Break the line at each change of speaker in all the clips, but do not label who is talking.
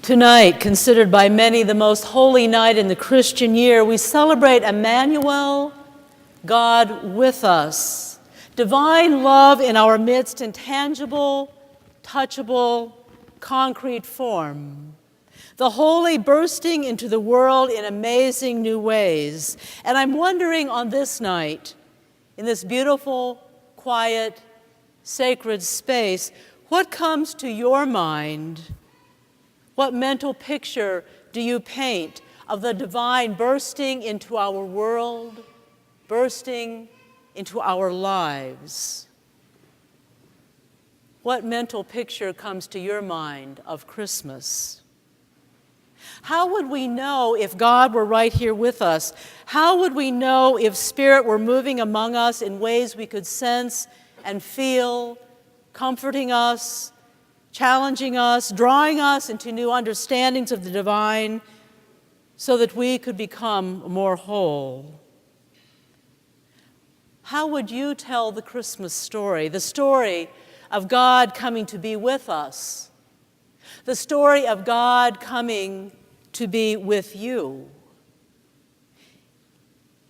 Tonight, considered by many the most holy night in the Christian year, we celebrate Emmanuel, God with us, divine love in our midst in tangible, touchable, concrete form. The holy bursting into the world in amazing new ways. And I'm wondering on this night, in this beautiful, quiet, sacred space, what comes to your mind? What mental picture do you paint of the divine bursting into our world, bursting into our lives? What mental picture comes to your mind of Christmas? How would we know if God were right here with us? How would we know if Spirit were moving among us in ways we could sense and feel, comforting us, challenging us, drawing us into new understandings of the divine so that we could become more whole? How would you tell the Christmas story, the story of God coming to be with us, the story of God coming to be with you?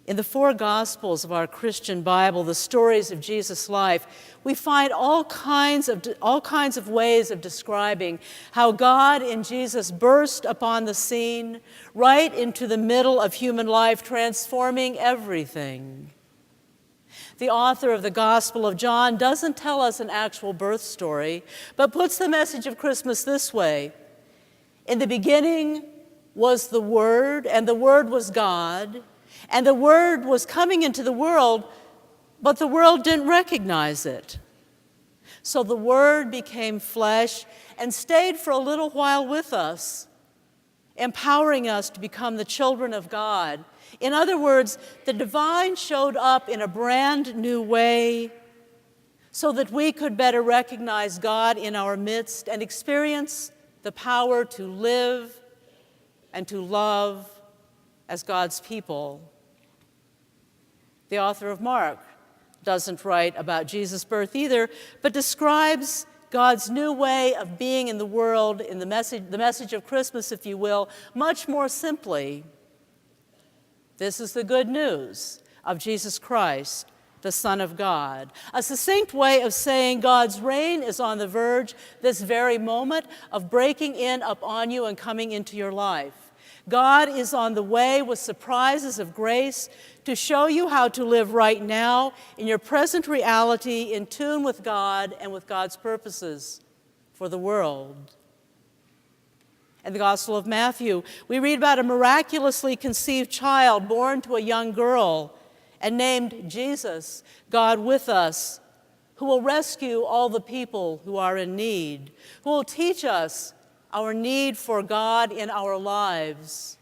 In the four Gospels of our Christian Bible, the stories of Jesus' life, we find all kinds of ways of describing how God in Jesus burst upon the scene, right into the middle of human life, transforming everything. The author of the Gospel of John doesn't tell us an actual birth story, but puts the message of Christmas this way. In the beginning was the Word, and the Word was God, and the Word was coming into the world, but the world didn't recognize it. So the Word became flesh and stayed for a little while with us, empowering us to become the children of God. In other words, the divine showed up in a brand new way so that we could better recognize God in our midst and experience the power to live and to love as God's people. The author of Mark doesn't write about Jesus' birth either, but describes God's new way of being in the world, in the message of Christmas, if you will, much more simply. This is the good news of Jesus Christ, the Son of God. A succinct way of saying God's reign is on the verge, this very moment, of breaking in upon you and coming into your life. God is on the way with surprises of grace to show you how to live right now in your present reality, in tune with God and with God's purposes for the world. In the Gospel of Matthew, we read about a miraculously conceived child born to a young girl and named Jesus, God with us, who will rescue all the people who are in need, who will teach us our need for God in our lives,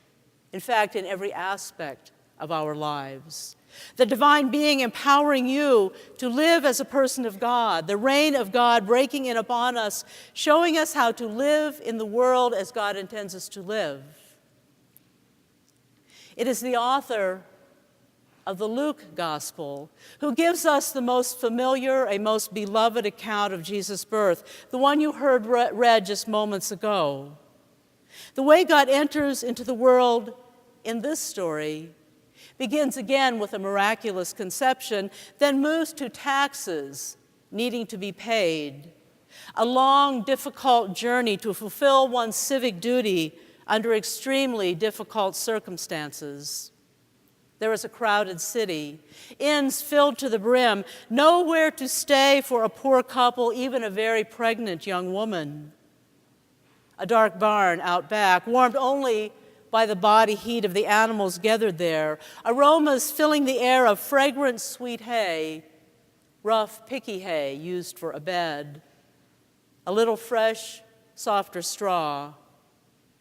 in fact, in every aspect of our lives. The divine being empowering you to live as a person of God, the reign of God breaking in upon us, showing us how to live in the world as God intends us to live. It is the author of the Luke Gospel who gives us the most familiar, a most beloved account of Jesus' birth, the one you heard read just moments ago. The way God enters into the world in this story begins again with a miraculous conception, then moves to taxes needing to be paid, a long, difficult journey to fulfill one's civic duty under extremely difficult circumstances. There is a crowded city, inns filled to the brim, nowhere to stay for a poor couple, even a very pregnant young woman. A dark barn out back, warmed only by the body heat of the animals gathered there, aromas filling the air of fragrant sweet hay, rough picky hay used for a bed, a little fresh, softer straw,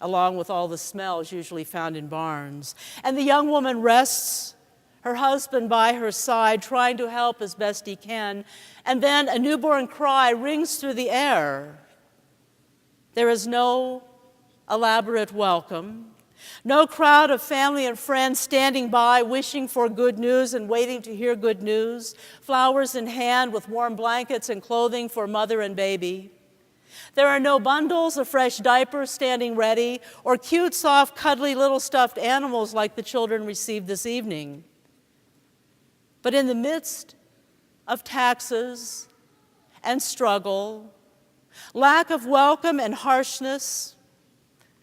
along with all the smells usually found in barns. And the young woman rests, her husband by her side, trying to help as best he can, and then a newborn cry rings through the air. There is no elaborate welcome, no crowd of family and friends standing by wishing for good news and waiting to hear good news, flowers in hand with warm blankets and clothing for mother and baby. There are no bundles of fresh diapers standing ready or cute, soft, cuddly little stuffed animals like the children received this evening. But in the midst of taxes and struggle, lack of welcome and harshness,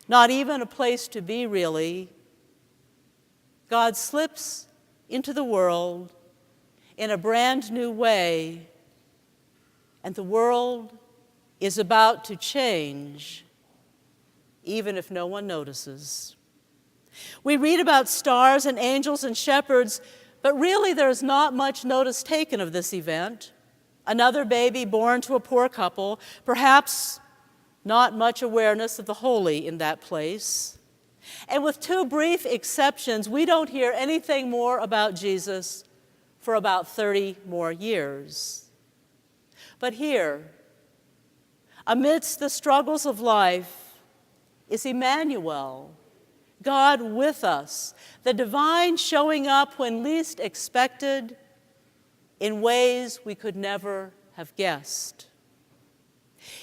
not even a place to be really, God slips into the world in a brand new way, and the world is about to change, even if no one notices. We read about stars and angels and shepherds, but really there's not much notice taken of this event. Another baby born to a poor couple, perhaps not much awareness of the holy in that place. And with two brief exceptions, we don't hear anything more about Jesus for about 30 more years. But here, amidst the struggles of life, is Emmanuel, God with us, the divine showing up when least expected in ways we could never have guessed.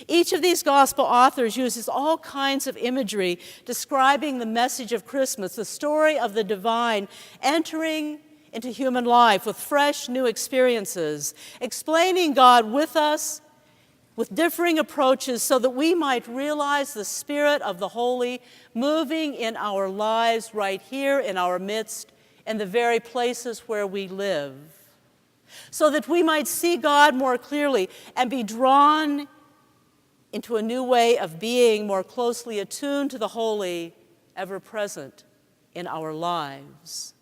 Each of these gospel authors uses all kinds of imagery describing the message of Christmas, the story of the divine entering into human life with fresh new experiences, explaining God with us with differing approaches so that we might realize the Spirit of the Holy moving in our lives right here in our midst, in the very places where we live, so that we might see God more clearly and be drawn into a new way of being more closely attuned to the holy, ever present in our lives.